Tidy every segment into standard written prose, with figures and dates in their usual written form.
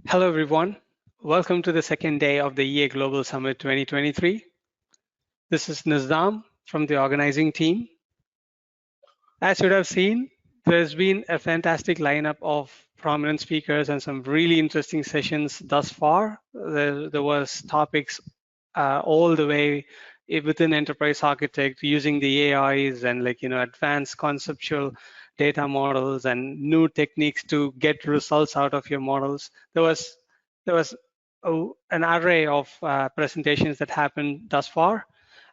Hello, everyone. Welcome to the second day of the EA Global Summit 2023. This is Nizam from the organizing team. As you would have seen, there's been a fantastic lineup of prominent speakers and some really interesting sessions thus far. There was topics all the way within enterprise architect using the AIs and advanced conceptual data models and new techniques to get results out of your models. There was an array of presentations that happened thus far.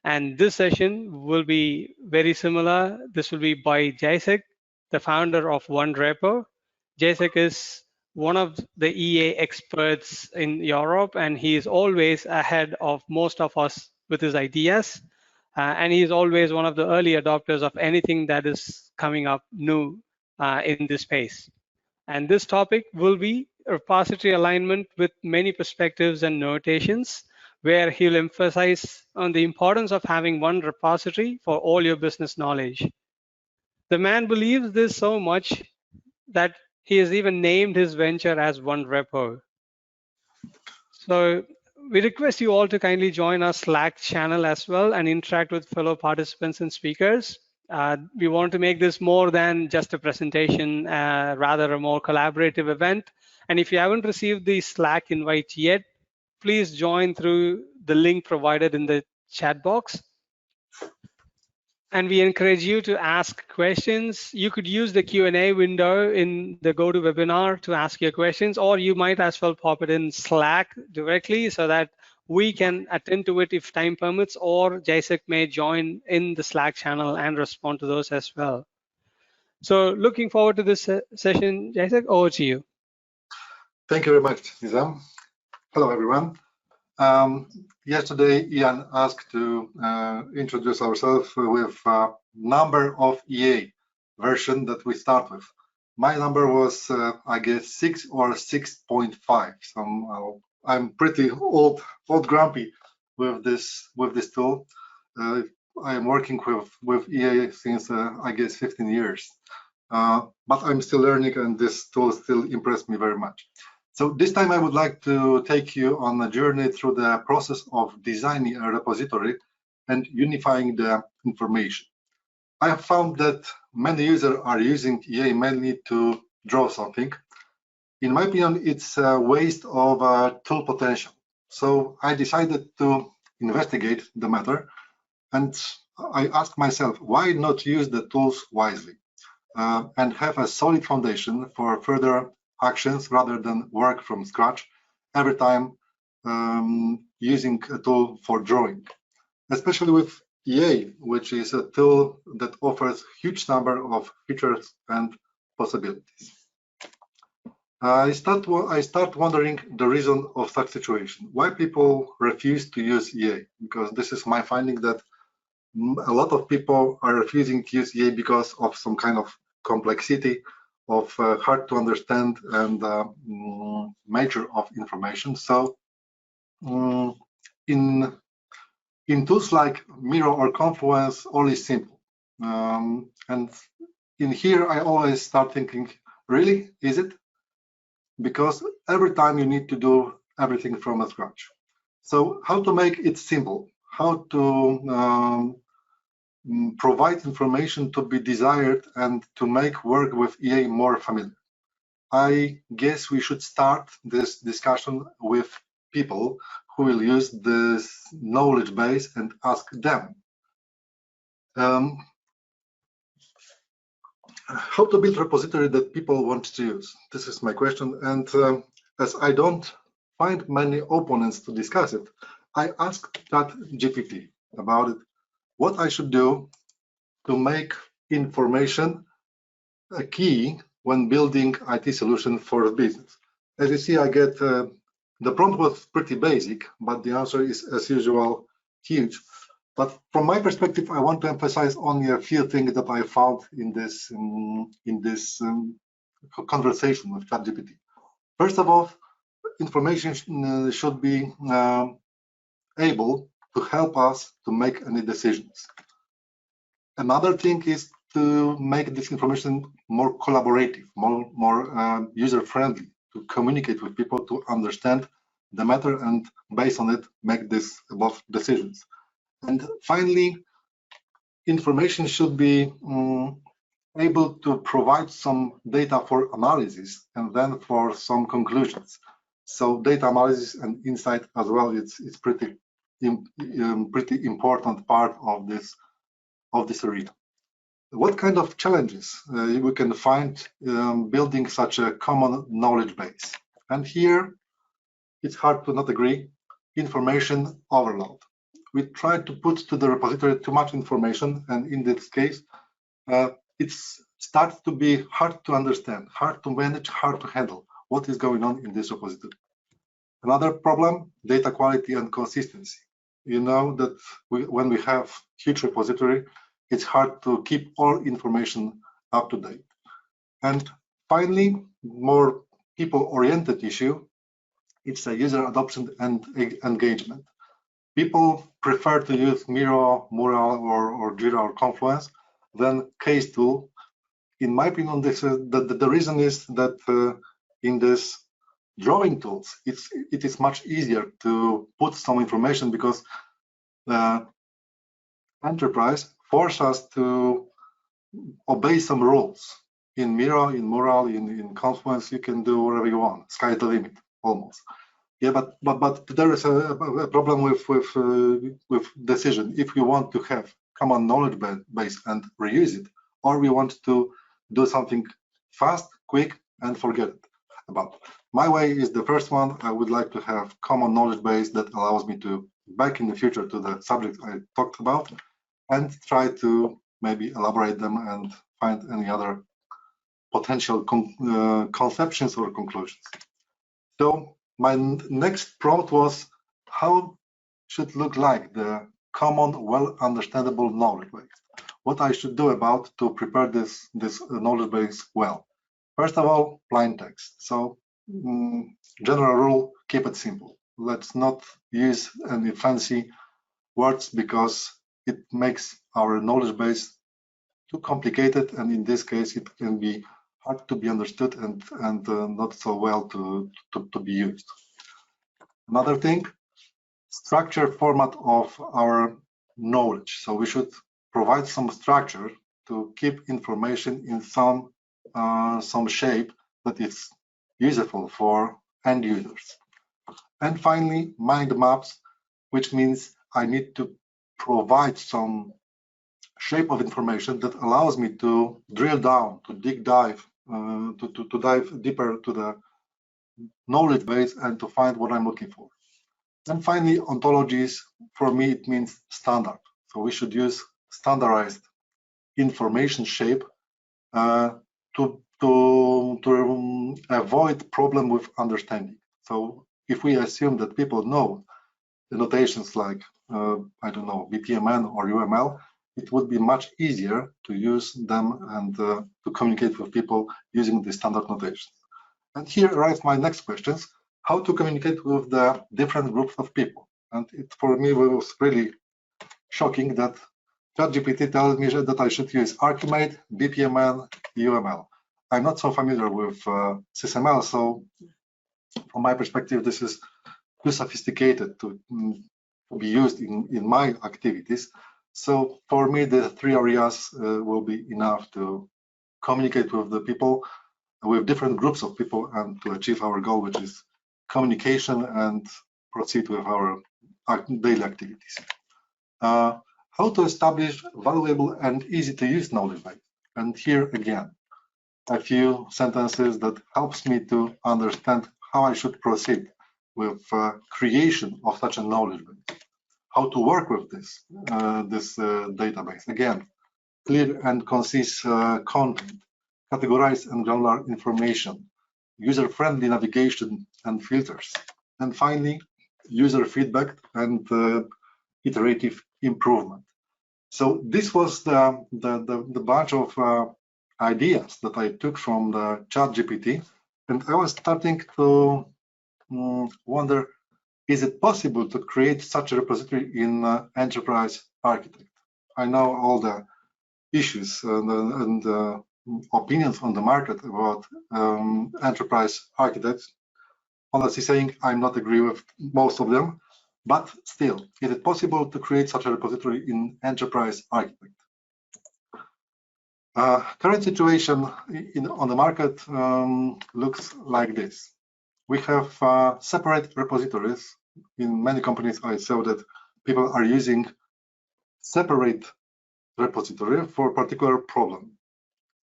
And this session will be very similar. This will be by Jacek, the founder of OneRepo. Jacek is one of the EA experts in Europe, and he is always ahead of most of us with his ideas. And he is always one of the early adopters of anything that is coming up new in this space. And this topic will be repository alignment with many perspectives and notations, where he'll emphasize on the importance of having one repository for all your business knowledge. The man believes this so much that he has even named his venture as OneRepo. So we request you all to kindly join our Slack channel as well and interact with fellow participants and speakers. We want to make this more than just a presentation, rather a more collaborative event. And if you haven't received the Slack invite yet, please join through the link provided in the chat box. And we encourage you to ask questions. You could use the Q&A window in the GoToWebinar to ask your questions, or you might as well pop it in Slack directly so that we can attend to it if time permits, or Jacek may join in the Slack channel and respond to those as well. So looking forward to this session. Jacek, over to you. Thank you very much, Nizam. Hello, everyone. Yesterday, Ian asked to introduce ourselves with a number of EA version that we start with. My number was, I guess, 6 or 6.5. So I'm pretty old grumpy with this tool. I am working with EA since I guess 15 years, but I'm still learning, and this tool still impressed me very much. So this time I would like to take you on a journey through the process of designing a repository and unifying the information. I have found that many users are using EA mainly to draw something. In my opinion, it's a waste of tool potential. So I decided to investigate the matter, and I asked myself, why not use the tools wisely and have a solid foundation for further actions rather than work from scratch every time using a tool for drawing, especially with EA, which is a tool that offers huge number of features and possibilities. I start wondering the reason of such situation. Why people refuse to use EA? Because this is my finding that a lot of people are refusing to use EA because of some kind of complexity, of hard to understand and nature of information. So in tools like Miro or Confluence, all is simple. And in here, I always start thinking, really, is it? Because every time you need to do everything from scratch. So how to make it simple? How to provide information to be desired and to make work with EA more familiar? I guess we should start this discussion with people who will use this knowledge base and ask them. How to build a repository that people want to use? This is my question. And as I don't find many opponents to discuss it, I asked ChatGPT about it, what I should do to make information a key when building IT solution for a business. As you see, I get the prompt was pretty basic, but the answer is, as usual, huge. But from my perspective, I want to emphasize only a few things that I found in this conversation with ChatGPT. First of all, information should be able to help us to make any decisions. Another thing is to make this information more collaborative, more user-friendly, to communicate with people, to understand the matter, and based on it, make this above decisions. And finally, information should be able to provide some data for analysis and then for some conclusions. So data analysis and insight as well, it's pretty important part of this arena. What kind of challenges we can find building such a common knowledge base? And here, it's hard to not agree, information overload. We try to put to the repository too much information, and in this case, it starts to be hard to understand, hard to manage, hard to handle what is going on in this repository. Another problem, data quality and consistency. You know that when we have huge repository, it's hard to keep all information up to date. And finally, more people-oriented issue, it's a user adoption and engagement. People prefer to use Miro, Mural, or Jira or Confluence than case tool. In my opinion, the reason is that in this drawing tools, it is much easier to put some information because the enterprise forces us to obey some rules. In Miro, in Mural, in Confluence, you can do whatever you want. Sky's the limit, almost. Yeah, but there is a problem with decision. If we want to have common knowledge base and reuse it, or we want to do something fast, quick, and forget it about. My way is the first one. I would like to have common knowledge base that allows me to back in the future to the subject I talked about and try to maybe elaborate them and find any other potential conceptions or conclusions. So my next prompt was, how should look like the common, well understandable knowledge base? What I should do about to prepare this knowledge base well? First of all, plain text. So general rule, keep it simple. Let's not use any fancy words because it makes our knowledge base too complicated, and in this case, it can be hard to be understood and not so well to be used. Another thing, structure format of our knowledge. So we should provide some structure to keep information in some shape that is useful for end users. And finally, mind maps, which means I need to provide some shape of information that allows me to drill down, to dive deeper to the knowledge base and to find what I'm looking for. And finally, ontologies, for me, it means standard. So we should use standardized information shape to avoid problem with understanding. So if we assume that people know the notations like, I don't know, BPMN or UML, it would be much easier to use them and to communicate with people using the standard notations. And here arrives my next questions: how to communicate with the different groups of people. And it, for me, was really shocking that ChatGPT tells me that I should use ArchiMate, BPMN, UML. I'm not so familiar with SysML, so from my perspective, this is too sophisticated to be used in my activities. So for me, the three areas will be enough to communicate with the people, with different groups of people, and to achieve our goal, which is communication and proceed with our daily activities. How to establish valuable and easy to use knowledge base. And here again, a few sentences that helps me to understand how I should proceed with creation of such a knowledge base. How to work with this database. Again, clear and concise content, categorized and granular information, user-friendly navigation and filters, and finally, user feedback and iterative improvement. So this was the bunch of ideas that I took from the ChatGPT, and I was starting to wonder, is it possible to create such a repository in Enterprise Architect? I know all the issues and opinions on the market about enterprise architects. Honestly saying, I'm not agree with most of them, but still, is it possible to create such a repository in enterprise architect? Current situation on the market looks like this. We have separate repositories. In many companies, I saw that people are using separate repository for a particular problem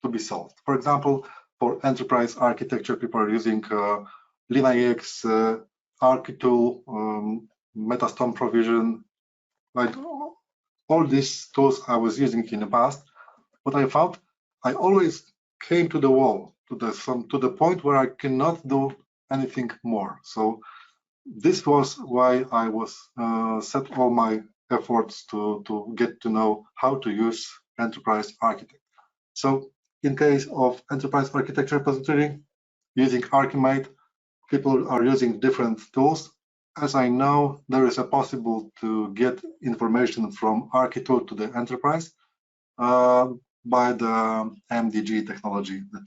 to be solved. For example, for enterprise architecture, people are using LeanIX, ArchiTool, Metastorm Provision, like all these tools I was using in the past. What I found, I always came to the wall, to the point where I cannot do anything more. So this was why I was set all my efforts to get to know how to use enterprise architect. So in case of enterprise architecture repository, using ArchiMate, people are using different tools. As I know, there is a possible to get information from ArchiTool to the enterprise by the MDG technology that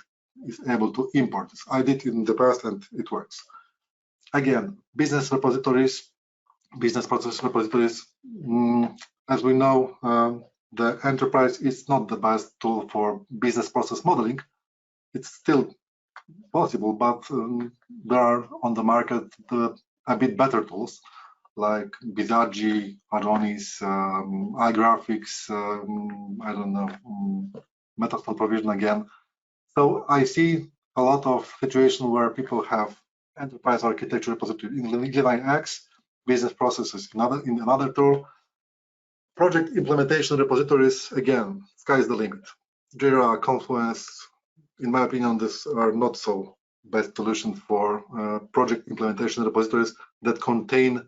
is able to import this. I did it in the past and it works. Again, business repositories, business process repositories. As we know, the enterprise is not the best tool for business process modeling. It's still possible, but there are on the market a bit better tools like Bizargy, Adonis, iGraphics, I don't know, Metastorm Provision again. So I see a lot of situations where people have enterprise architecture repository in LeanIX, business processes in another tool. Project implementation repositories, again, sky's the limit. Jira, Confluence, in my opinion, these are not so best solution for project implementation repositories that contain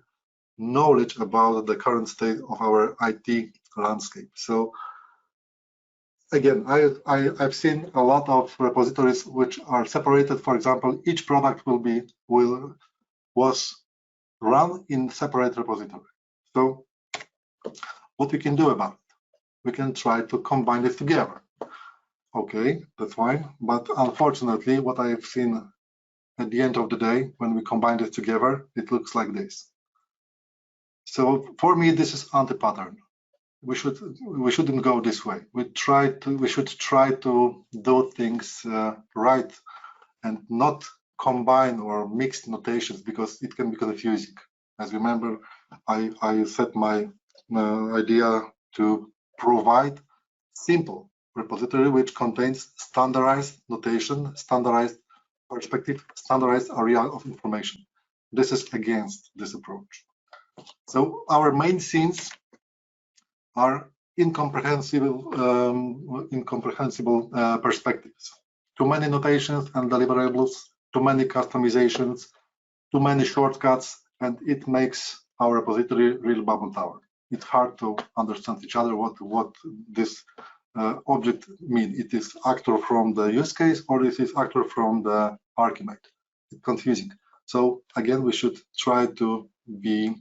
knowledge about the current state of our IT landscape. So again, I've seen a lot of repositories which are separated. For example, each product was run in separate repository. So what we can do about it? We can try to combine it together. Okay, that's fine. But unfortunately, what I've seen at the end of the day, when we combine it together, it looks like this. So for me, this is anti-pattern. We shouldn't go this way. We should try to do things right and not combine or mix notations, because it can be confusing. As you remember, I set my idea to provide simple repository which contains standardized notation, standardized perspective, standardized area of information. This is against this approach. So our main scenes are incomprehensible perspectives. Too many notations and deliverables, too many customizations, too many shortcuts, and it makes our repository real Babel Tower. It's hard to understand each other what this object means. It is actor from the use case, or it is actor from the ArchiMate. It's confusing. So again, we should try to be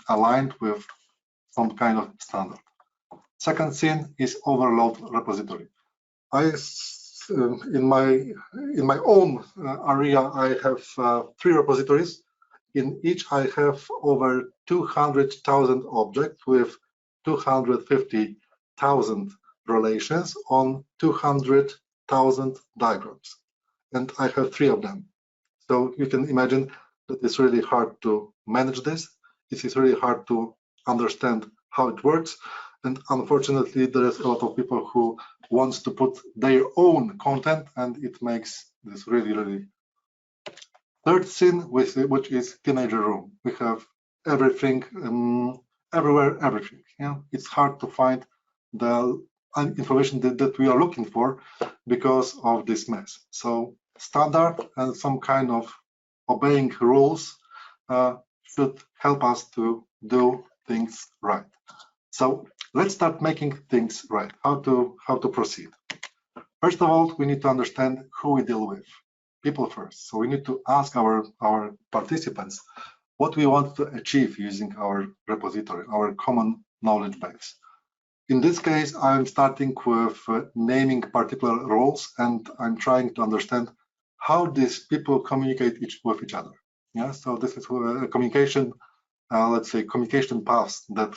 aligned with some kind of standard. Second scene is overload repository. In my own area, I have 3 repositories. In each, I have over 200,000 objects with 250,000 relations on 200,000 diagrams, and I have 3 of them. So you can imagine that it's really hard to manage this. It is really hard to understand how it works, and unfortunately, there is a lot of people who wants to put their own content, and it makes this really. Third scene, which is teenager room. We have everything, everywhere, everything. Yeah, it's hard to find the information that we are looking for because of this mess. So standard and some kind of obeying rules should help us to do things right. So let's start making things right. How to proceed? First of all, we need to understand who we deal with. People first. So we need to ask our participants what we want to achieve using our repository, our common knowledge base. In this case, I'm starting with naming particular roles, and I'm trying to understand how these people communicate with each other. Yeah, so this is a communication, let's say, communication paths that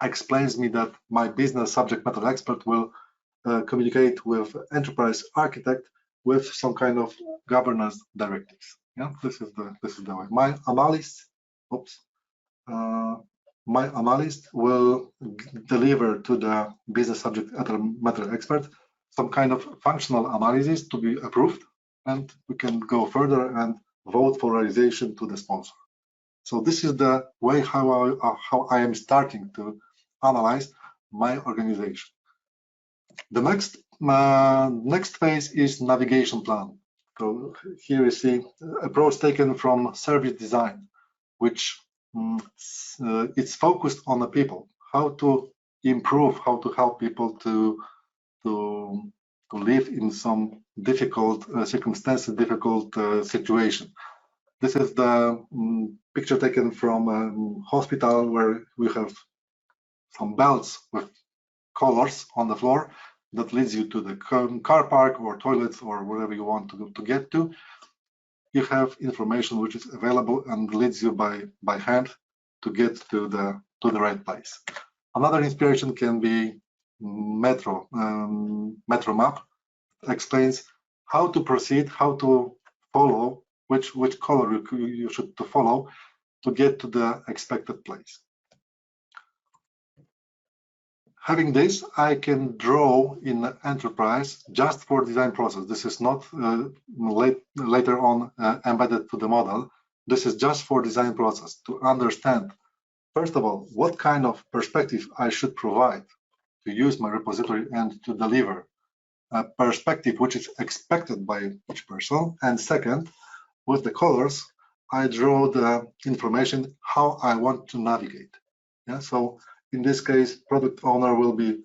explains me that my business subject matter expert will communicate with enterprise architect with some kind of governance directives. Yeah, this is the way. My analyst will deliver to the business subject matter expert some kind of functional analysis to be approved, and we can go further and vote for realization to the sponsor. So this is the way how I am starting to analyze my organization. The next phase is navigation plan. So here you see approach taken from service design, which it's focused on the people, how to improve, how to help people to live in some difficult circumstances, difficult situation. This is the picture taken from a hospital where we have some belts with colors on the floor that leads you to the car park or toilets or wherever you want to get to. You have information which is available and leads you by hand to get to the right place. Another inspiration can be metro map. Explains how to proceed, how to follow, which color you should to follow to get to the expected place. Having this, I can draw in the enterprise just for design process. This is not later on embedded to the model. This is just for design process to understand, first of all, what kind of perspective I should provide to use my repository and to deliver a perspective which is expected by each person. And second, with the colors, I draw the information how I want to navigate. Yeah, so in this case, product owner will be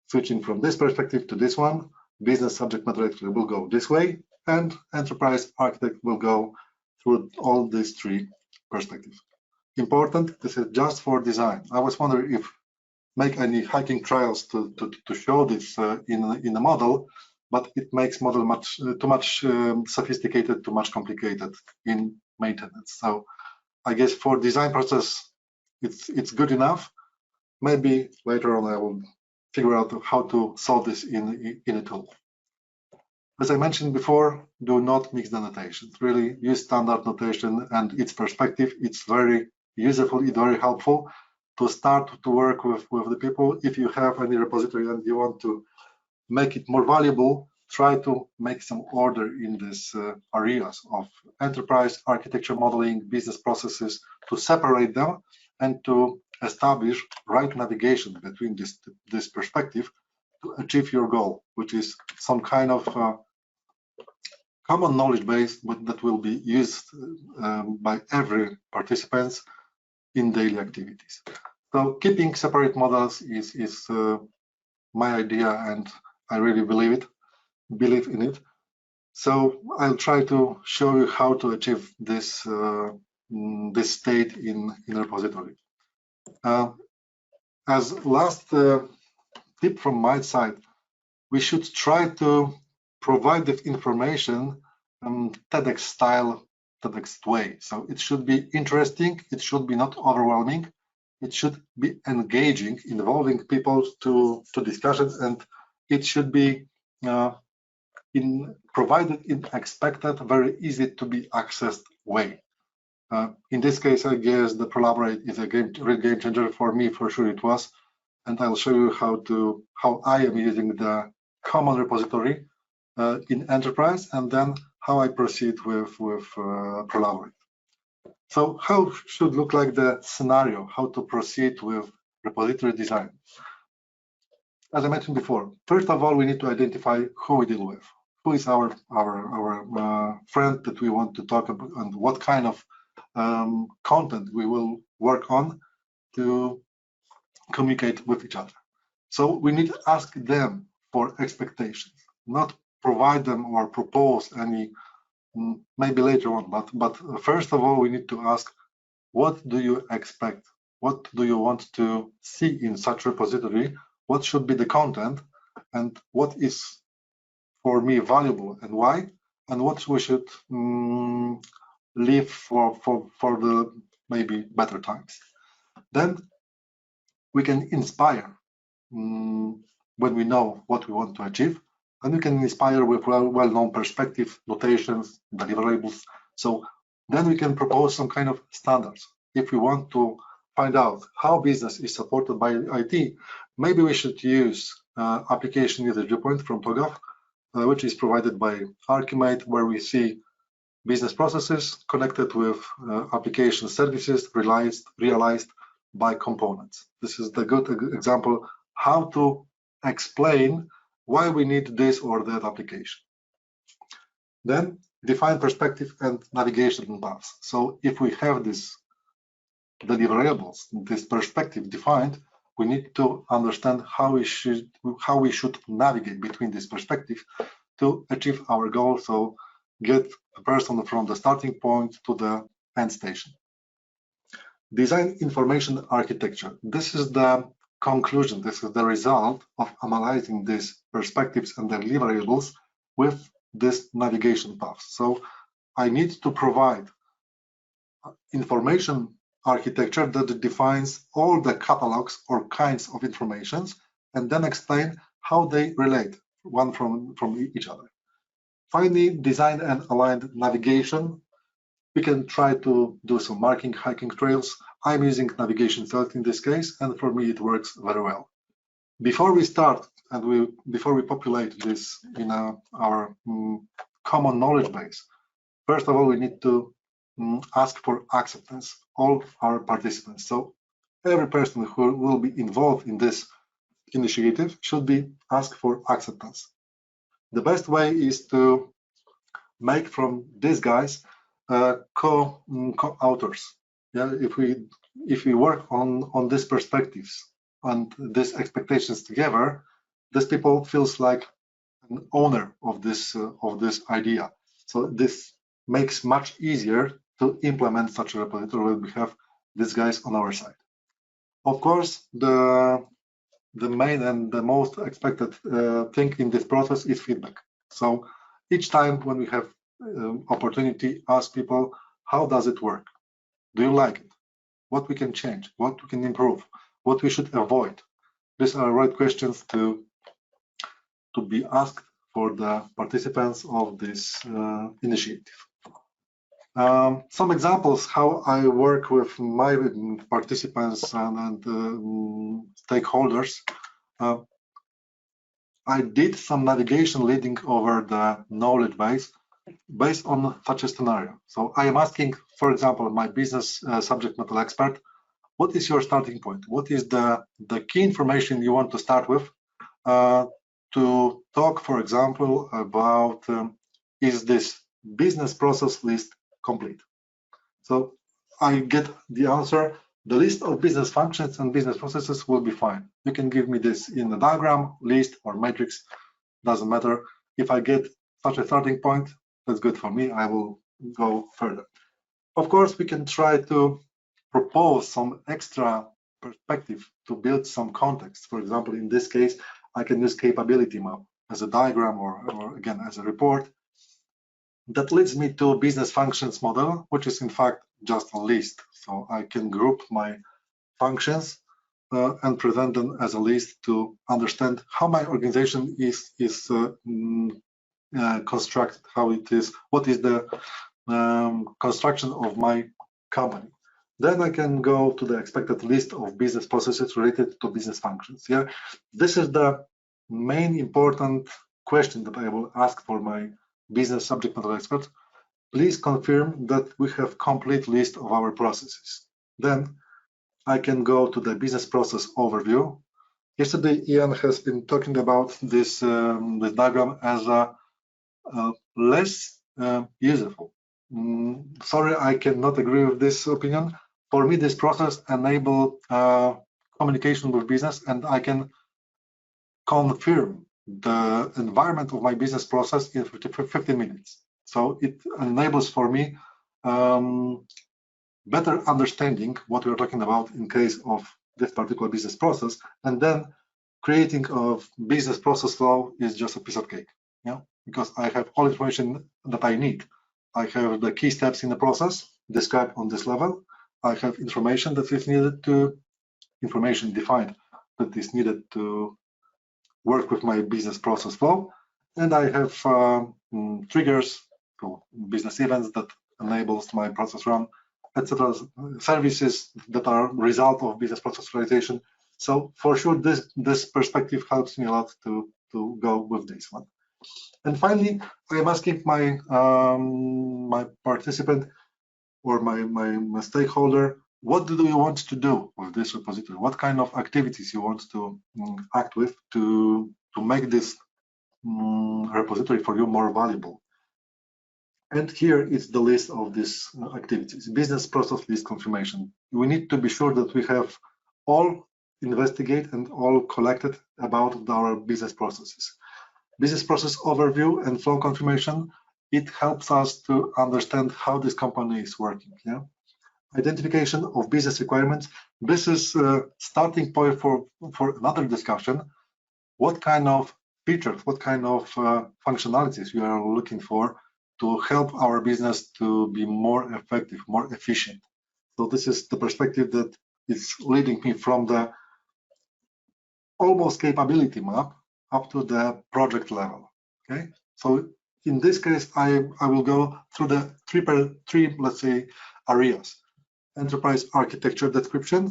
switching from this perspective to this one. Business subject matter expert will go this way, and enterprise architect will go through all these three perspectives. Important, this is just for design. I was wondering if make any hacking trials to show this in the model, but it makes model too much sophisticated, too much complicated in maintenance. So I guess for design process, it's good enough. Maybe later on I will figure out how to solve this in a tool. As I mentioned before, do not mix the notations. Really use standard notation and its perspective. It's very useful, it's very helpful to start to work with the people. If you have any repository and you want to make it more valuable, try to make some order in these areas of enterprise architecture modeling, business processes, to separate them and to establish right navigation between this perspective to achieve your goal, which is some kind of common knowledge base that will be used by every participant in daily activities. So keeping separate models is my idea, and I really believe in it. So I'll try to show you how to achieve this this state in repository. As last tip from my side, we should try to provide the information TEDx style, TEDx way. So it should be interesting, it should be not overwhelming, it should be engaging, involving people to discussions, and it should be provided in expected, very easy to be accessed way. In this case, I guess the Prolaborate is a real game changer for me. For sure, it was, and I'll show you how I am using the common repository in enterprise, and then how I proceed with Prolaborate. So how should look like the scenario, how to proceed with repository design? As I mentioned before, first of all, we need to identify who we deal with. Who is our friend that we want to talk about, and what kind of content we will work on to communicate with each other. So we need to ask them for expectations, not provide them or propose any, maybe later on, but first of all, we need to ask, what do you expect? What do you want to see in such repository? what should be the content, and what is for me valuable and why, and what we should leave for the maybe better times. Then we can inspire when we know what we want to achieve, and we can inspire with well-known perspective, notations, deliverables. So then we can propose some kind of standards. If we want to find out how business is supported by IT, maybe we should use application user viewpoint from TOGAF, which is provided by ArchiMate, where we see business processes connected with application services realized by components. This is the good example how to explain why we need this or that application. Then define perspective and navigation paths. So if we have this deliverables, this perspective defined, we need to understand how we should navigate between this perspective to achieve our goal. So get a person from the starting point to the end station. Design information architecture. This is the conclusion. This is the result of analyzing these perspectives and deliverables with this navigation path. So I need to provide information architecture that defines all the catalogs or kinds of informations and then explain how they relate one from each other. Finally, design and aligned navigation. We can try to do some marking, hiking trails. I'm using navigation select in this case, and for me it works very well. Before we start and before we populate this in our common knowledge base, first of all, we need to ask for acceptance, all our participants. So every person who will be involved in this initiative should be asked for acceptance. The best way is to make from these guys co-authors. Yeah, if we work on these perspectives and these expectations together, these people feels like an owner of this idea. So this makes much easier to implement such a repository when we have these guys on our side. Of course, the main and the most expected thing in this process is feedback. So each time when we have opportunity, ask people, how does it work? Do you like it? What we can change? What we can improve? What we should avoid? These are right questions to be asked for the participants of this initiative. Some examples how I work with my participants and stakeholders. I did some navigation leading over the knowledge base based on such a scenario. So I am asking, for example, my business subject matter expert, what is your starting point? What is the key information you want to start with to talk, for example, about is this business process list complete? So I get the answer, the list of business functions and business processes will be fine. You can give me this in a diagram, list, or matrix, doesn't matter. If I get such a starting point, that's good for me. I will go further. Of course, we can try to propose some extra perspective to build some context. For example, in this case, I can use capability map as a diagram or again as a report. That leads me to business functions model, which is in fact just a list. So I can group my functions and present them as a list to understand how my organization is constructed, how it is, what is the construction of my company. Then I can go to the expected list of business processes related to business functions. Yeah, this is the main important question that I will ask for my business subject matter experts. Please confirm that we have complete list of our processes. Then I can go to the business process overview. Yesterday, Ian has been talking about this, this diagram as a less useful. Sorry, I cannot agree with this opinion. For me, this process enable communication with business, and I can confirm the environment of my business process in 15 minutes. So it enables for me better understanding what we are talking about in case of this particular business process, and then creating of business process flow is just a piece of cake, yeah, because I have all information that I need. I have the key steps in the process described on this level. I have information that is needed to, information defined that is needed to work with my business process flow. And I have triggers, so business events that enables my process run, etc. Services that are result of business process realization. So for sure, this perspective helps me a lot to go with this one. And finally, I am asking my my participant or my stakeholder, what do you want to do with this repository? What kind of activities you want to act with to make this repository for you more valuable? And here is the list of these activities. Business process list confirmation. We need to be sure that we have all investigate and all collected about our business processes. Business process overview and flow confirmation, it helps us to understand how this company is working. Yeah. Identification of business requirements. This is a starting point for another discussion. What kind of features, what kind of functionalities we are looking for to help our business to be more effective, more efficient. So this is the perspective that is leading me from the almost capability map up to the project level. Okay, so in this case, I will go through the three, let's say, areas. Enterprise architecture description,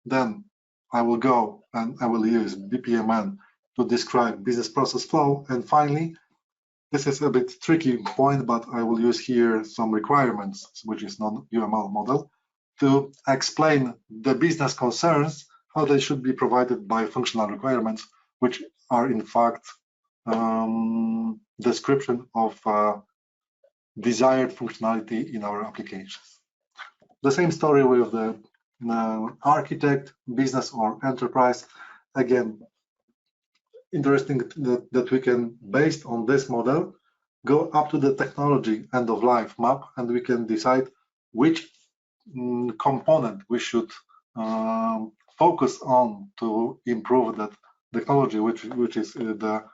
then I will go and I will use BPMN to describe business process flow, and finally, this is a bit tricky point, but I will use here some requirements, which is non-UML model, to explain the business concerns, how they should be provided by functional requirements, which are in fact description of desired functionality in our applications. The same story with the architect, business or enterprise. Again, interesting that we can, based on this model, go up to the technology end of life map, and we can decide which component we should focus on to improve that technology, which is the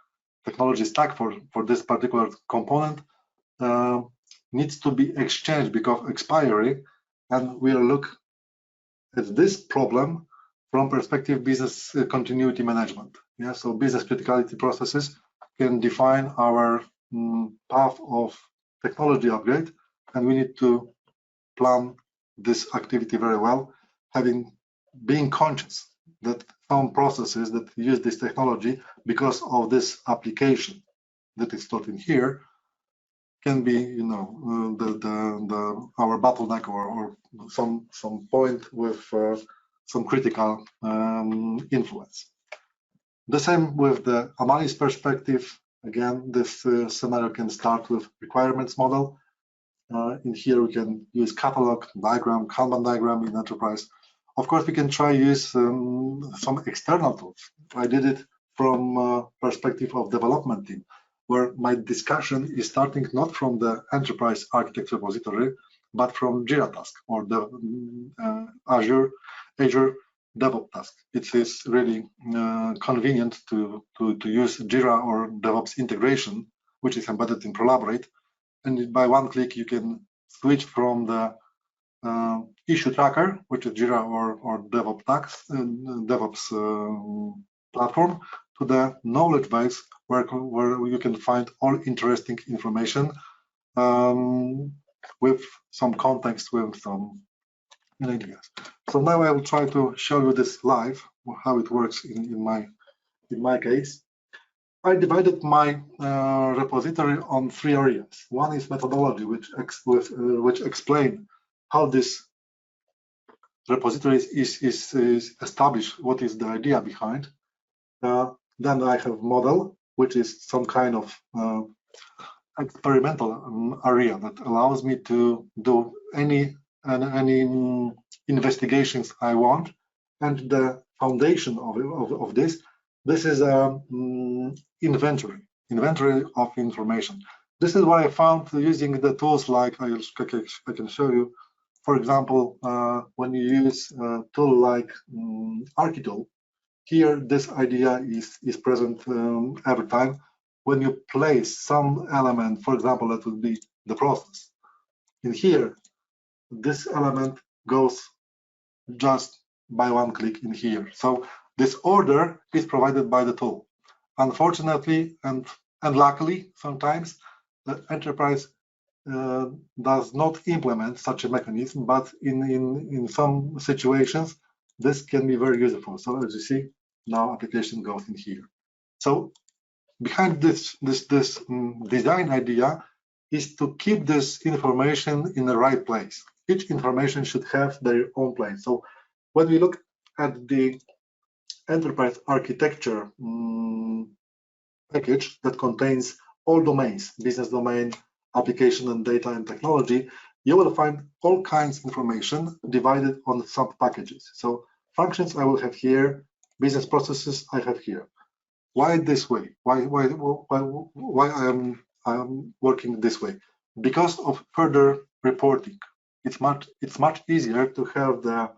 technology stack for this particular component needs to be exchanged because of expiry, and we'll look at this problem from perspective business continuity management. Yeah, so business criticality processes can define our path of technology upgrade, and we need to plan this activity very well, being conscious that some processes that use this technology because of this application that is taught in here can be, you know, our bottleneck or some point with some critical influence. The same with the analysis perspective. Again, this scenario can start with requirements model. In here, we can use catalog, diagram, Kanban diagram in enterprise. Of course, we can try use some external tools. I did it from perspective of development team, where my discussion is starting not from the enterprise architecture repository, but from Jira task or the Azure DevOps task. It is really convenient to use Jira or DevOps integration, which is embedded in Prolaborate. And by one click, you can switch from the issue tracker, which is Jira or DevOps task, DevOps platform, to the knowledge base where you can find all interesting information with some context, with some ideas. So now I will try to show you this live, how it works in my case. I divided my repository on 3 areas. One is methodology, which explain how this repository is established, what is the idea behind. Then I have model, which is some kind of experimental area that allows me to do any investigations I want. And the foundation of this is a inventory of information. This is what I found using the tools like I can show you. For example, when you use a tool like ArchiTool, Here, this idea is present every time. When you place some element, for example, that would be the process. In here, this element goes just by one click in here. So this order is provided by the tool. Unfortunately and luckily, sometimes the enterprise does not implement such a mechanism, but in some situations, this can be very useful. So as you see, now application goes in here. So behind this design idea is to keep this information in the right place. Each information should have their own place. So when we look at the enterprise architecture package that contains all domains, business domain, application and data and technology, you will find all kinds of information divided on sub-packages. So functions I will have here, business processes I have here. Why this way? Why I'm working this way? Because of further reporting. It's much easier to have the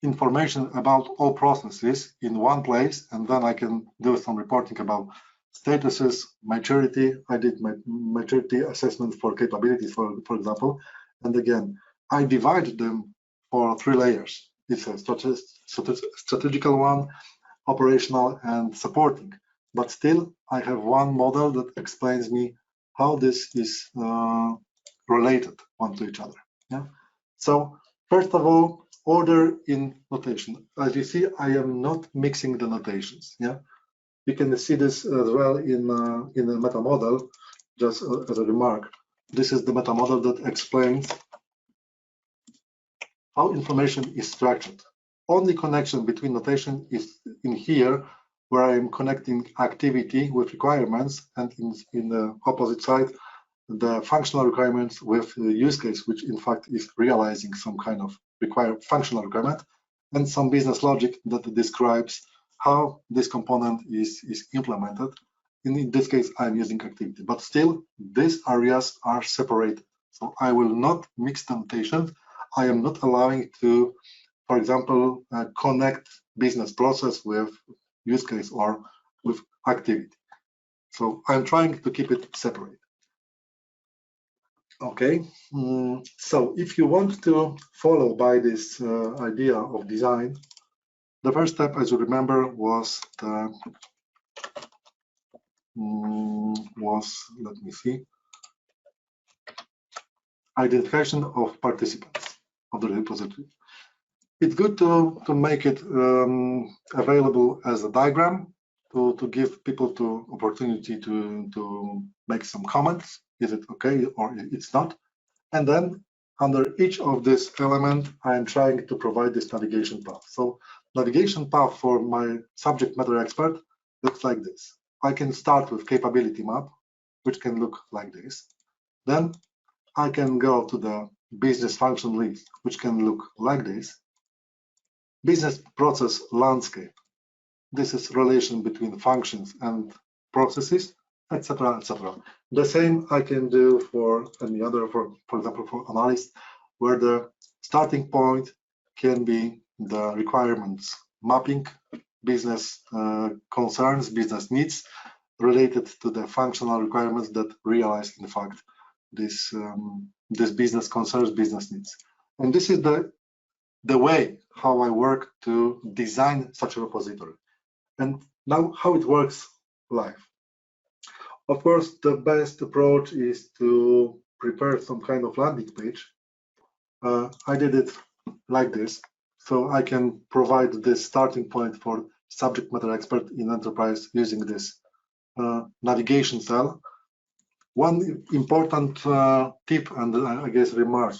information about all processes in one place, and then I can do some reporting about statuses, maturity. I did my maturity assessment for capabilities, for example, and again, I divide them for 3 layers. It's a strategical one, operational, and supporting. But still, I have one model that explains me how this is related one to each other. Yeah. So first of all, order in notation. As you see, I am not mixing the notations. Yeah, you can see this as well in the meta model. Just as a remark, this is the meta model that explains how information is structured. Only connection between notation is in here, where I am connecting activity with requirements, and in the opposite side, the functional requirements with the use case, which in fact is realizing some kind of functional requirement, and some business logic that describes how this component is implemented. In this case, I'm using activity, but still these areas are separated. So I will not mix the notations. I am not allowing to, for example, connect business process with use case or with activity. So I'm trying to keep it separate. Okay, so if you want to follow by this idea of design, the first step, as you remember, was the let me see, identification of participants of the repository. It's good to make it available as a diagram to give people to opportunity to make some comments. Is it okay or it's not? And then under each of this element, I am trying to provide this navigation path. So navigation path for my subject matter expert looks like this. I can start with capability map, which can look like this. Then I can go to the business function list, which can look like this. Business process landscape. This is relation between functions and processes, etc., etc. The same I can do for any other, for example, for analysts, where the starting point can be the requirements mapping, business concerns, business needs related to the functional requirements that realize, in fact, this business concerns, business needs. And this is the way how I work to design such a repository. And now how it works live. Of course, the best approach is to prepare some kind of landing page. I did it like this, so I can provide this starting point for subject matter expert in enterprise using this navigation cell. One important tip and I guess remark,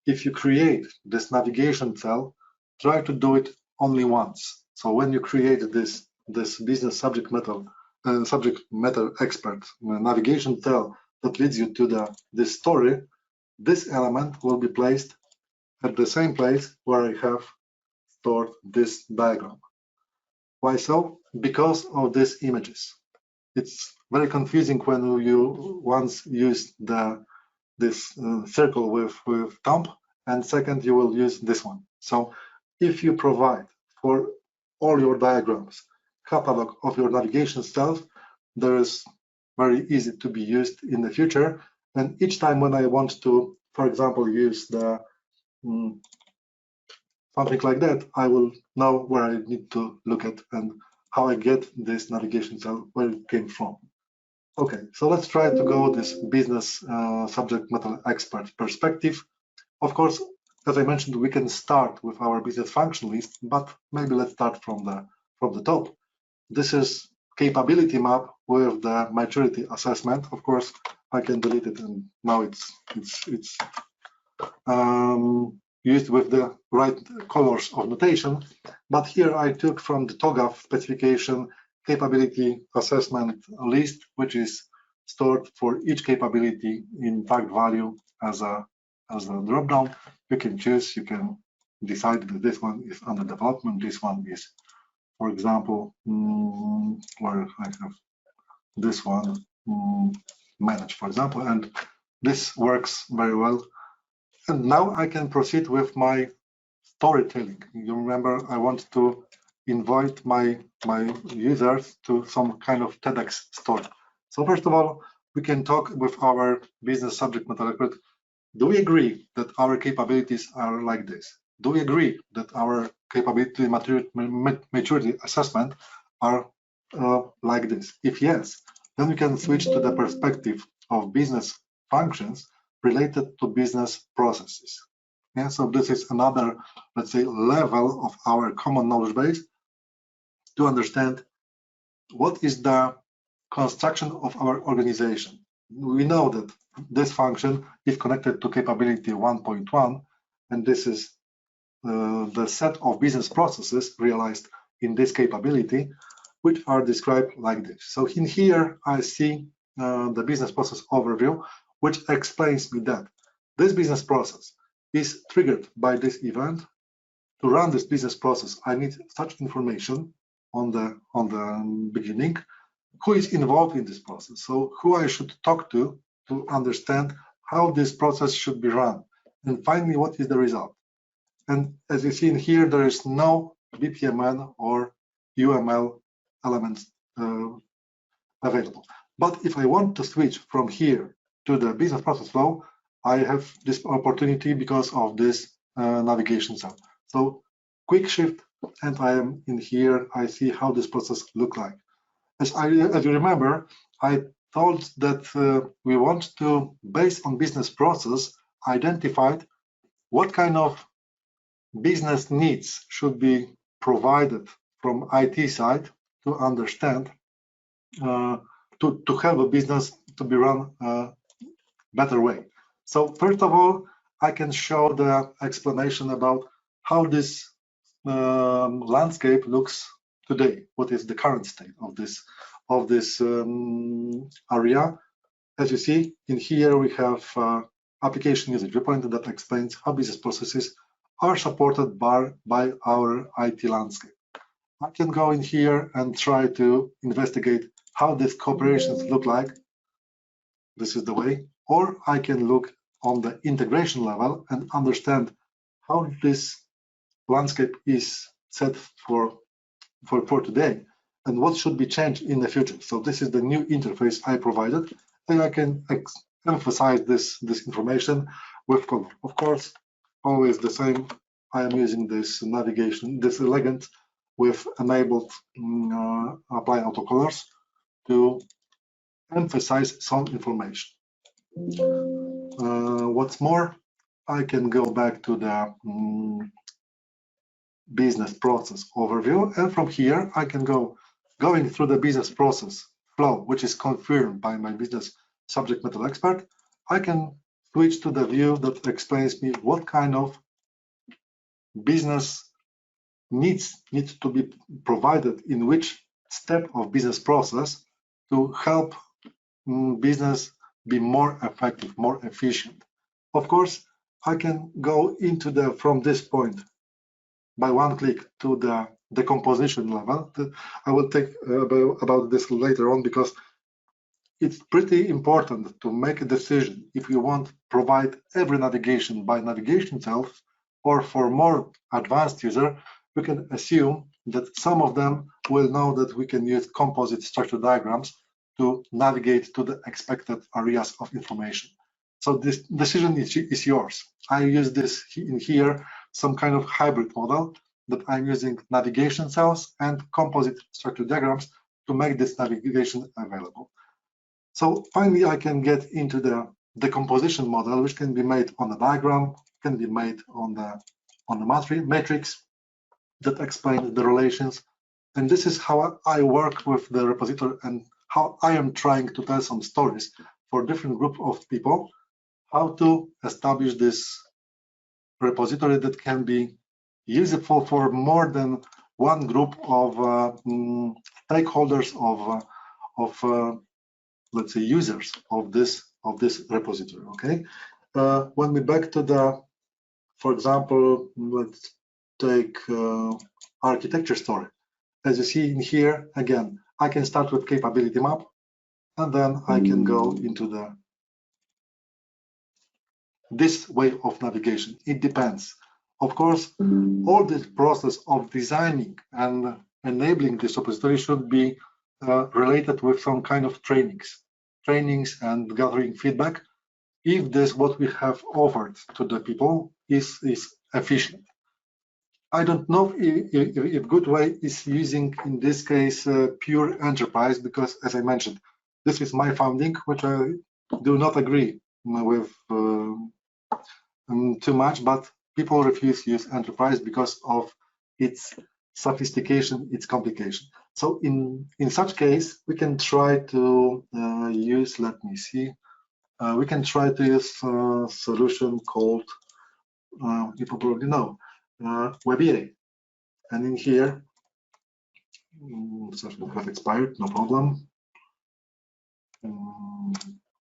if you create this navigation cell, try to do it only once. So when you create this business subject matter expert navigation cell that leads you to this story, this element will be placed at the same place where I have stored this diagram. Why so? Because of these images. It's very confusing when you once use this circle with thumb, and second you will use this one. So if you provide for all your diagrams, catalog of your navigation cells. There is very easy to be used in the future. And each time when I want to, for example, use the something like that, I will know where I need to look at and how I get this navigation cell, where it came from. Okay, so let's try to go this business subject matter expert perspective. Of course, as I mentioned, we can start with our business function list, but maybe let's start from the top. This is capability map with the maturity assessment. Of course, I can delete it, and now it's used with the right colors of notation. But here I took from the TOGAF specification capability assessment list, which is stored for each capability in tagged value as a drop-down. You can choose, you can decide that this one is under development, this one is, for example, where I have this one managed, for example, and this works very well. And now I can proceed with my storytelling. You remember I want to invite my users to some kind of TEDx story. So first of all, we can talk with our business subject matter expert. Do we agree that our capabilities are like this? Do we agree that our capability maturity assessment are like this? If yes, then we can switch to the perspective of business functions related to business processes. Yeah, so this is another, let's say, level of our common knowledge base to understand what is the construction of our organization. We know that this function is connected to capability 1.1, and this is the set of business processes realized in this capability, which are described like this. So in here, I see the business process overview, which explains me that this business process is triggered by this event. To run this business process, I need such information on the beginning. Who is involved in this process? So who I should talk to understand how this process should be run. And finally, what is the result? And as you see in here, there is no BPMN or UML elements available. But if I want to switch from here to the business process flow, I have this opportunity because of this navigation cell. So quick shift, and I am in here. I see how this process looks like. As you remember, I told that we want to, based on business process, identify what kind of business needs should be provided from IT side to understand, to help a business to be run better way. So first of all, I can show the explanation about how this landscape looks today. What is the current state of this area? As you see in here, we have application usage viewpoint that explains how business processes are supported by our IT landscape. I can go in here and try to investigate how these cooperations look like. This is the way. Or I can look on the integration level and understand how this landscape is set for today and what should be changed in the future. So this is the new interface I provided, and I can emphasize this information with color. Of course, always the same. I am using this navigation, this elegant with enabled apply autocolors to emphasize some information. What's more, I can go back to the business process overview, and from here I can going through the business process flow, which is confirmed by my business subject matter expert. I can switch to the view that explains me what kind of business needs to be provided in which step of business process to help business be more effective, more efficient. Of course, I can go into from this point by one click to the decomposition level. I will take about this later on, because it's pretty important to make a decision if you want to provide every navigation by navigation itself, or for more advanced user, we can assume that some of them will know that we can use composite structure diagrams to navigate to the expected areas of information. So this decision is yours. I use this in here, some kind of hybrid model that I'm using navigation cells and composite structure diagrams to make this navigation available. So finally, I can get into the decomposition model, which can be made on a diagram, can be made on the matrix that explains the relations. And this is how I work with the repository and how I am trying to tell some stories for different group of people, how to establish this repository that can be useful for more than one group of stakeholders of let's say users of this repository. Okay, when we back to the, for example, let's take architecture story. As you see in here, again, I can start with capability map, and then I can go into this way of navigation. It depends. Of course, all this process of designing and enabling this repository should be related with some kind of trainings and gathering feedback, if this what we have offered to the people is efficient. I don't know if good way is using, in this case, pure enterprise, because as I mentioned, this is my founding, which I do not agree with too much, but people refuse to use enterprise because of its sophistication, its complication. So in such case, we can try to use, let me see, we can try to use a solution called, people probably know, WebEA. And in here, session have expired, no problem.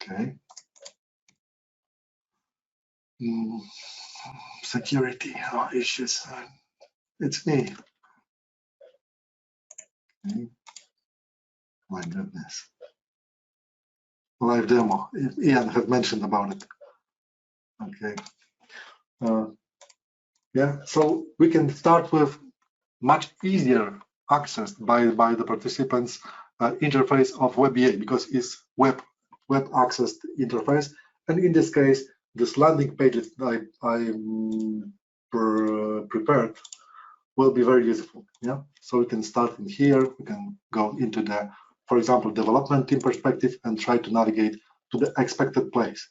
Okay. Security issues. It's me. Okay. My goodness. Live demo. Ian had mentioned about it. Okay. Yeah. So we can start with much easier access by the participants interface of WebEA, because it's web accessed interface, and in this case this landing page that I prepared will be very useful. Yeah, so we can start in here, we can go into the, for example, development team perspective and try to navigate to the expected place.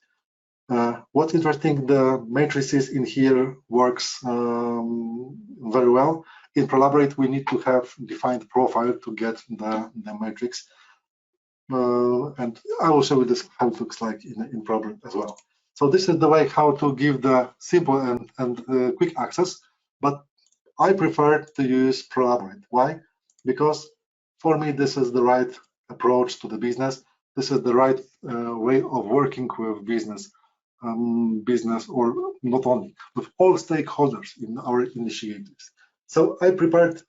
What's interesting, the matrices in here works very well. In Prolaborate, we need to have defined profile to get the matrix. And I will show you this how it looks like in Prolaborate as well. So this is the way how to give the simple and quick access, but I prefer to use Prolaborate. Why? Because for me, this is the right approach to the business. This is the right way of working with business, or not only, with all stakeholders in our initiatives. So I prepared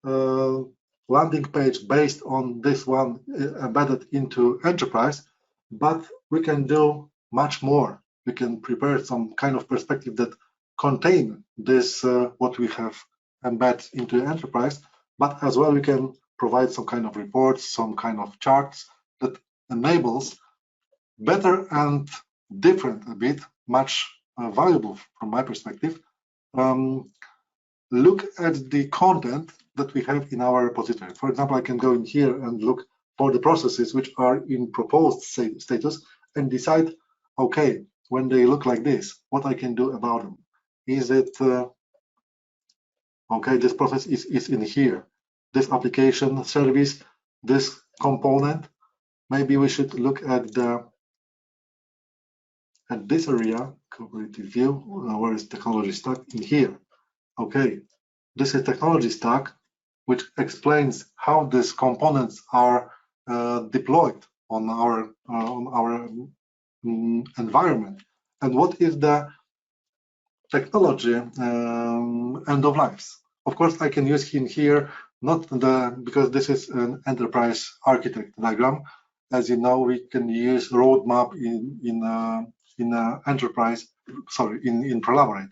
landing page based on this one embedded into enterprise, but we can do much more. We can prepare some kind of perspective that contain this what we have embedded into enterprise, but as well we can provide some kind of reports, some kind of charts that enables better and different a bit, much valuable from my perspective. Look at the content that we have in our repository. For example, I can go in here and look for the processes which are in proposed status and decide, okay, when they look like this, what I can do about them. Is it, okay, this process is in here, this application service, this component, maybe we should look at this area, cooperative view, where is technology stack in here. Okay, this is technology stack, which explains how these components are deployed on our environment, and what is the technology end of lives. Of course, I can use in here not because this is an enterprise architect diagram. As you know, we can use roadmap in enterprise. Sorry, in Prolaborate.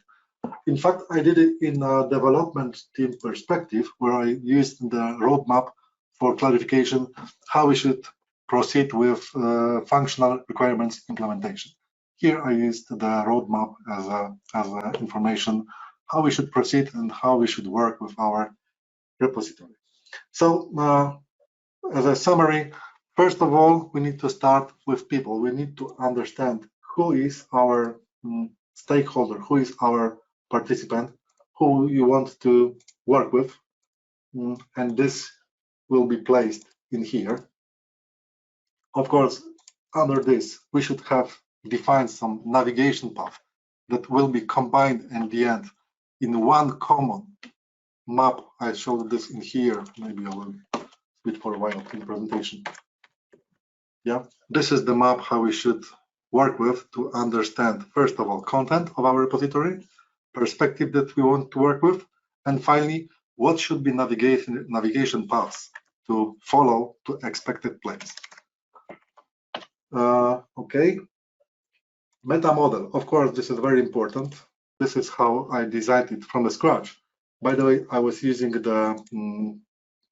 In fact, I did it in a development team perspective, where I used the roadmap for clarification how we should proceed with functional requirements implementation. Here I used the roadmap as a information how we should proceed and how we should work with our repository. So as a summary, first of all, we need to start with people. We need to understand who is our stakeholder, who is our participant, who you want to work with, and this will be placed in here. Of course, under this, we should have defined some navigation path that will be combined in the end in one common map. I showed this in here. Maybe I will switch for a while in the presentation. Yeah, this is the map how we should work with to understand, first of all, content of our repository, perspective that we want to work with, and finally, what should be navigation paths to follow to expected place. Okay, meta model. Of course, this is very important. This is how I designed it from the scratch. By the way, I was using the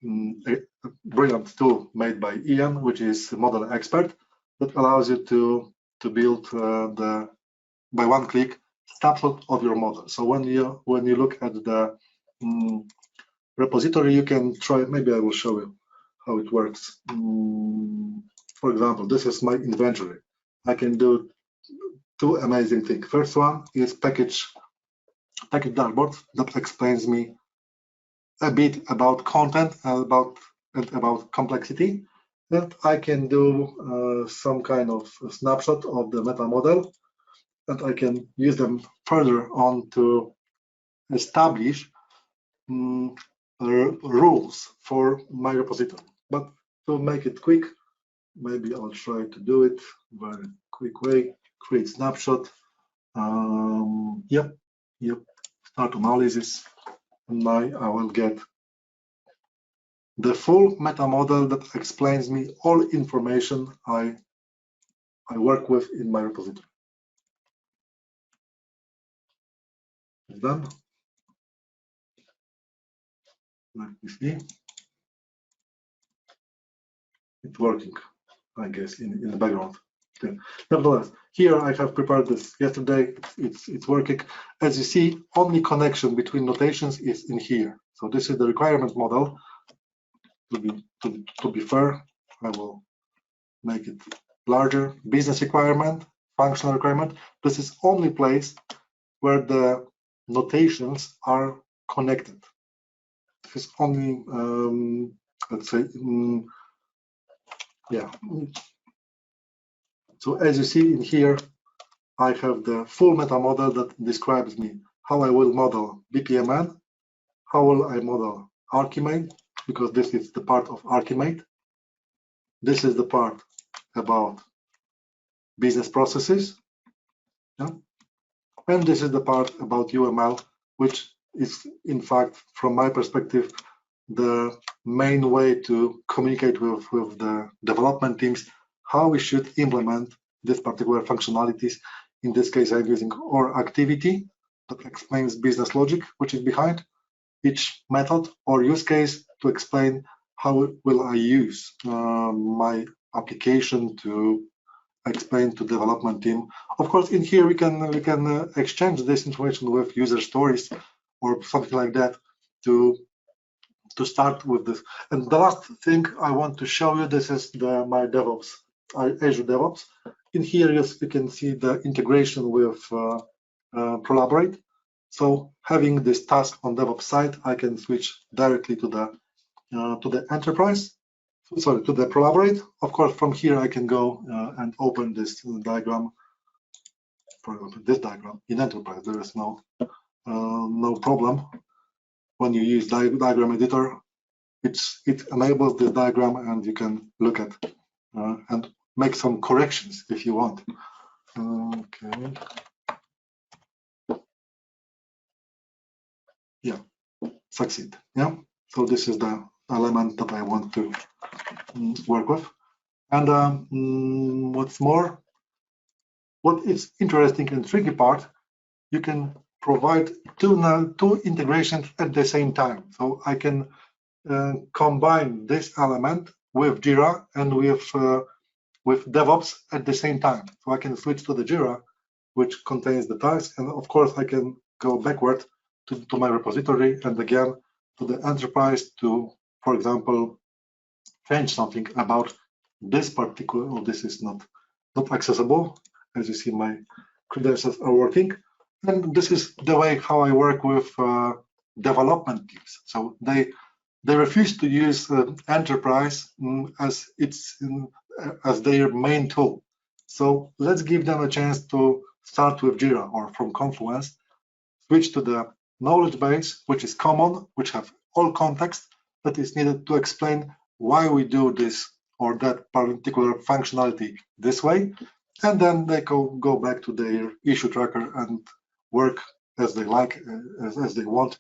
a brilliant tool made by Ian, which is Model Expert, that allows you to build by one click snapshot of your model. So when you look at the repository, you can try. Maybe I will show you how it works. For example, this is my inventory. I can do two amazing things. First one is package dashboard that explains me a bit about content and about complexity. And I can do some kind of snapshot of the meta model, and I can use them further on to establish rules for my repository. But to make it quick, maybe I'll try to do it very quick way. Create snapshot. Yep. Start analysis. And I will get the full meta model that explains me all information I work with in my repository. It's done. Let me see. It's working, I guess, in the background. Nevertheless, here I have prepared this yesterday. It's working. As you see, only connection between notations is in here. So this is the requirement model. To be fair, I will make it larger. Business requirement, functional requirement. This is only place where the notations are connected. This is only, let's say, yeah. So as you see in here, I have the full meta model that describes me how I will model BPMN, how will I model ArchiMate, because this is the part of ArchiMate. This is the part about business processes. Yeah? And this is the part about UML, which is, in fact, from my perspective, the main way to communicate with the development teams, how we should implement this particular functionalities. In this case, I'm using or activity that explains business logic, which is behind each method, or use case to explain how will I use my application to explain to development team. Of course, in here we can exchange this information with user stories or something like that to start with this. And the last thing I want to show you, this is my DevOps, Azure DevOps. In here, yes, you can see the integration with Prolaborate. So having this task on DevOps side, I can switch directly to the enterprise. Sorry, to the Prolaborate. Of course, from here I can go and open this diagram. For example, this diagram in enterprise, there is no problem. When you use diagram editor, it enables the diagram, and you can look at and make some corrections if you want. Okay. Yeah, succeed. Yeah. So this is the element that I want to work with. And what's more, what is interesting and tricky part, you can provide two integrations at the same time. So I can combine this element with Jira and with DevOps at the same time. So I can switch to the Jira, which contains the task, and of course I can go backward to my repository and again to the enterprise to, for example, change something about this particular, or this is not accessible. As you see, my credentials are working. And this is the way how I work with development teams. So they refuse to use enterprise as as their main tool. So let's give them a chance to start with Jira or from Confluence, switch to the knowledge base, which is common, which have all context that is needed to explain why we do this or that particular functionality this way, and then they go back to their issue tracker and work as they like, as they want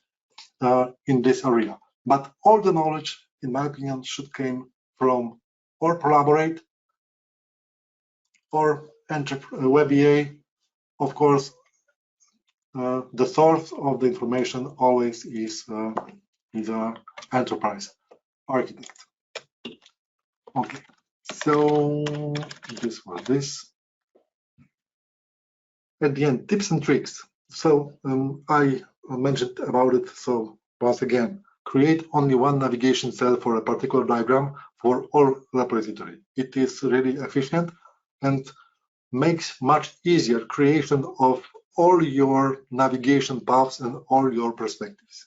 in this area. But all the knowledge, in my opinion, should come from or Prolaborate or WebEA. Of course, the source of the information always is an enterprise architect. Okay, so this was this. At the end, tips and tricks. So I mentioned about it. So once again, create only one navigation cell for a particular diagram for all repository. It is really efficient and makes much easier creation of all your navigation paths and all your perspectives.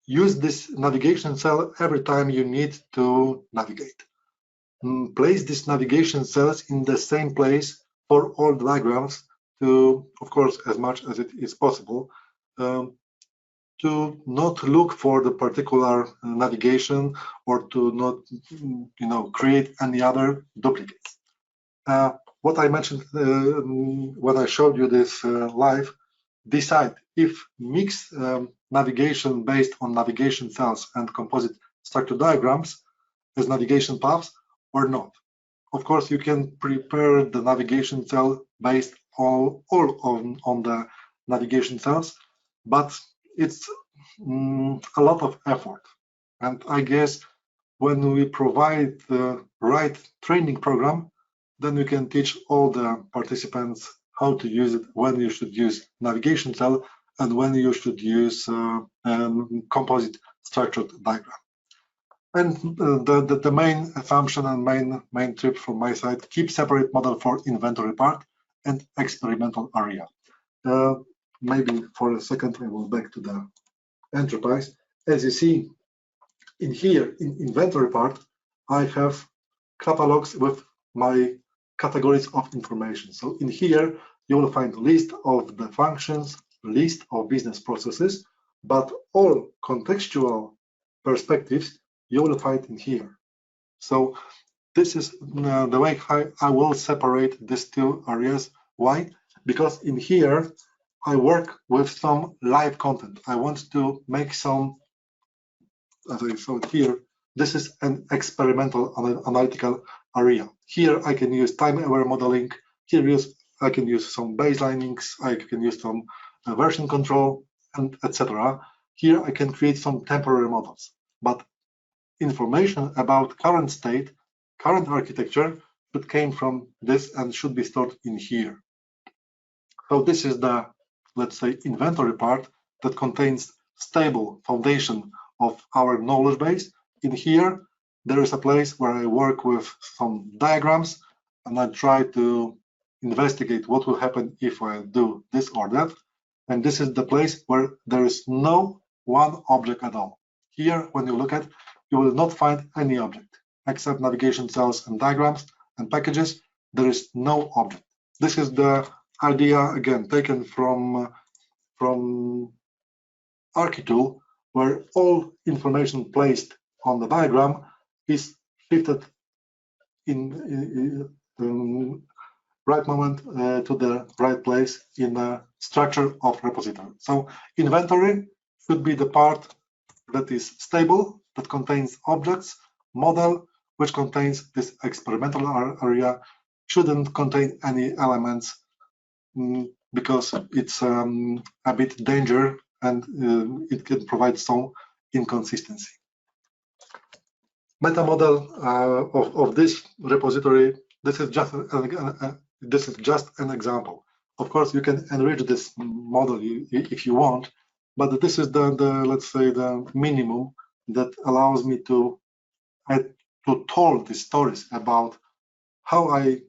Use this navigation cell every time you need to navigate. Place these navigation cells in the same place for all diagrams to, of course, as much as it is possible, to not look for the particular navigation or to not, create any other duplicates. What I mentioned when I showed you this live, decide if mixed navigation based on navigation cells and composite structure diagrams as navigation paths or not. Of course, you can prepare the navigation cell based all on the navigation cells, but it's a lot of effort. And I guess when we provide the right training program, then we can teach all the participants how to use it, when you should use navigation cell and when you should use composite structured diagram. And the main assumption and main tip from my side: keep separate model for inventory part and experimental area. Maybe for a second I will back to the enterprise. As you see in here in inventory part, I have catalogs with my categories of information. So in here you will find a list of the functions, list of business processes, but all contextual perspectives you will find in here. So this is the way I will separate these two areas. Why? Because in here I work with some live content. I want to make some, as I showed here, this is an experimental analytical area. Here I can use time-aware modeling. Here I can use some baselinings. I can use some version control, and etc. Here I can create some temporary models. But information about current state, current architecture that came from this and should be stored in here. So this is the, let's say, inventory part that contains stable foundation of our knowledge base. In here, there is a place where I work with some diagrams and I try to investigate what will happen if I do this or that. And this is the place where there is no one object at all. Here, when you look at, you will not find any object except navigation cells and diagrams and packages. There is no object. This is the idea, again, taken from ArchiTool, where all information placed on the diagram is shifted in right moment to the right place in the structure of repository. So inventory should be the part that is stable, that contains objects. Model, which contains this experimental area, shouldn't contain any elements because it's a bit danger and it can provide some inconsistency. Meta model of this repository, this is just an example. Of course, you can enrich this model if you want, but this is the let's say the minimum that allows me to tell the stories about how I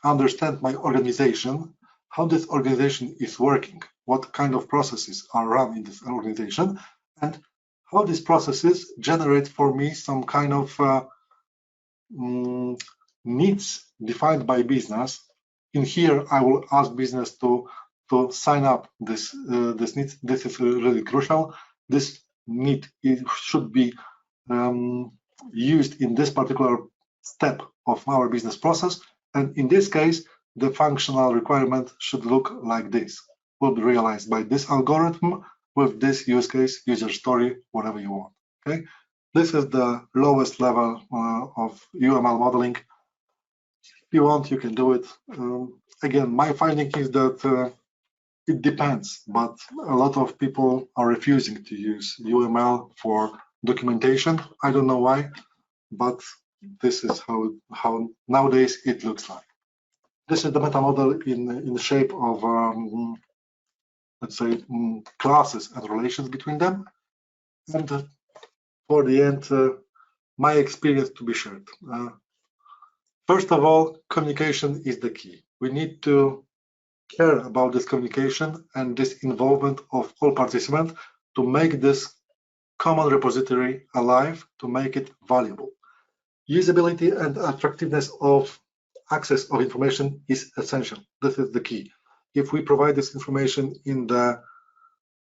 understand my organization, how this organization is working, what kind of processes are run in this organization, and how these processes generate for me some kind of needs defined by business. In here, I will ask business to sign up this needs. This is really crucial. This need should be used in this particular step of our business process. And in this case, the functional requirement should look like this. Will be realized by this algorithm with this use case, user story, whatever you want. Okay, this is the lowest level of UML modeling. If you want, you can do it. Again, my finding is that it depends, but a lot of people are refusing to use UML for documentation. I don't know why, but this is how nowadays it looks like. This is the meta model in the shape of let's say classes and relations between them. And for the end, my experience to be shared. First of all, communication is the key. We need to care about this communication and this involvement of all participants to make this common repository alive, to make it valuable. Usability and attractiveness of access of information is essential. This is the key. If we provide this information in the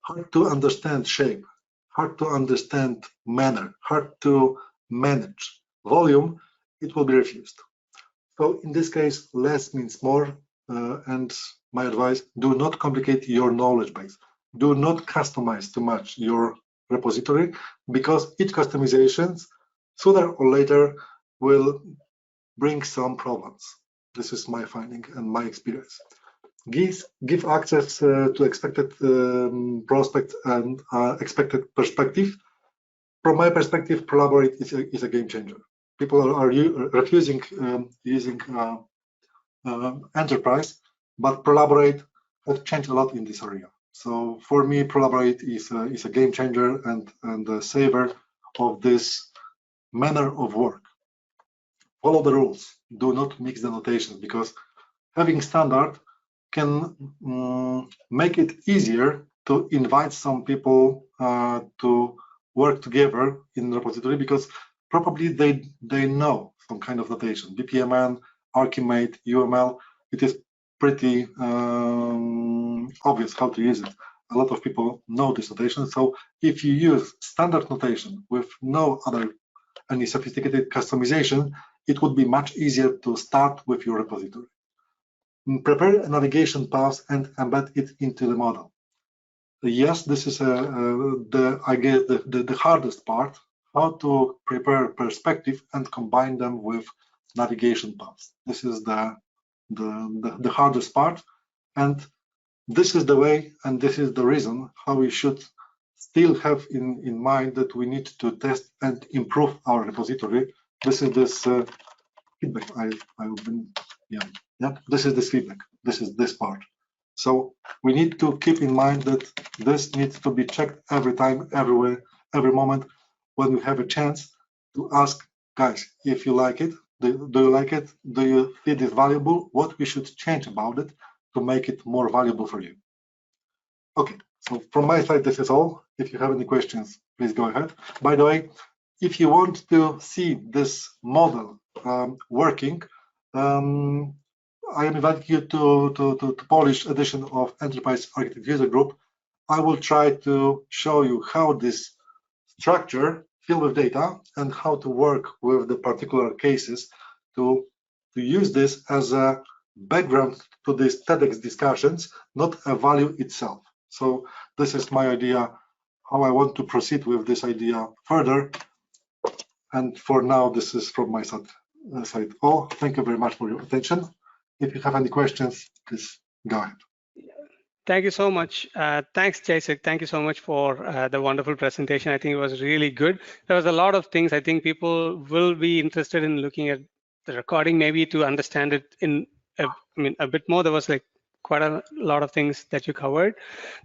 hard to understand shape, hard to understand manner, hard to manage volume, it will be refused. So in this case, less means more, and my advice, do not complicate your knowledge base. Do not customize too much your repository, because each customization sooner or later will bring some problems. This is my finding and my experience. Give access to expected prospects and expected perspective. From my perspective, Prolaborate is a game changer. People are refusing using enterprise, but Prolaborate has changed a lot in this area. So for me, Prolaborate is a game changer and a saver of this manner of work. Follow the rules. Do not mix the notations, because having standard can make it easier to invite some people to work together in the repository, because probably they know some kind of notation. BPMN, ArchiMate, UML, it is pretty obvious how to use it. A lot of people know this notation. So if you use standard notation with no other any sophisticated customization, it would be much easier to start with your repository. Prepare a navigation path and embed it into the model. Yes, this is I guess the hardest part, how to prepare perspective and combine them with navigation paths. This is the hardest part, and this is the way, and this is the reason how we should still have in mind that we need to test and improve our repository. This is this feedback this is this feedback. This is this part. So we need to keep in mind that this needs to be checked every time, everywhere, every moment when we have a chance to ask, guys, if you like it, do you like it? Do you think it valuable? What we should change about it to make it more valuable for you? Okay, so from my side, this is all. If you have any questions, please go ahead. By the way, if you want to see this model working, I am inviting you to Polish edition of Enterprise Architect User Group. I will try to show you how this structure filled with data and how to work with the particular cases to use this as a background to these TEDx discussions, not a value itself. So this is my idea, how I want to proceed with this idea further. And for now, this is from my side. Thank you very much for your attention. If you have any questions, please go ahead. Thank you so much. Thanks, Jaisik. Thank you so much for the wonderful presentation. I think it was really good. There was a lot of things I think people will be interested in looking at the recording, maybe to understand it in a bit more. There was like quite a lot of things that you covered.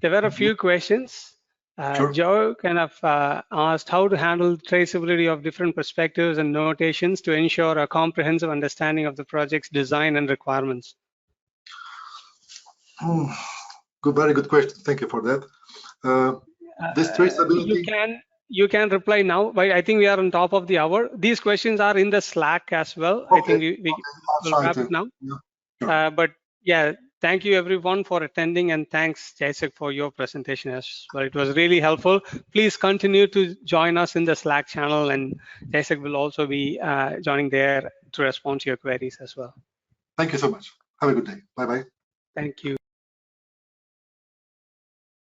There were a few questions. Sure. Joe kind of asked how to handle traceability of different perspectives and notations to ensure a comprehensive understanding of the project's design and requirements. Good, very good question. Thank you for that. This traceability. You can reply now, but I think we are on top of the hour. These questions are in the Slack as well. Okay. I think we will wrap it now. Yeah, sure. But yeah, thank you everyone for attending, and thanks, Jaisik, for your presentation as well. It was really helpful. Please continue to join us in the Slack channel, and Jaisik will also be joining there to respond to your queries as well. Thank you so much. Have a good day. Bye-bye. Thank you.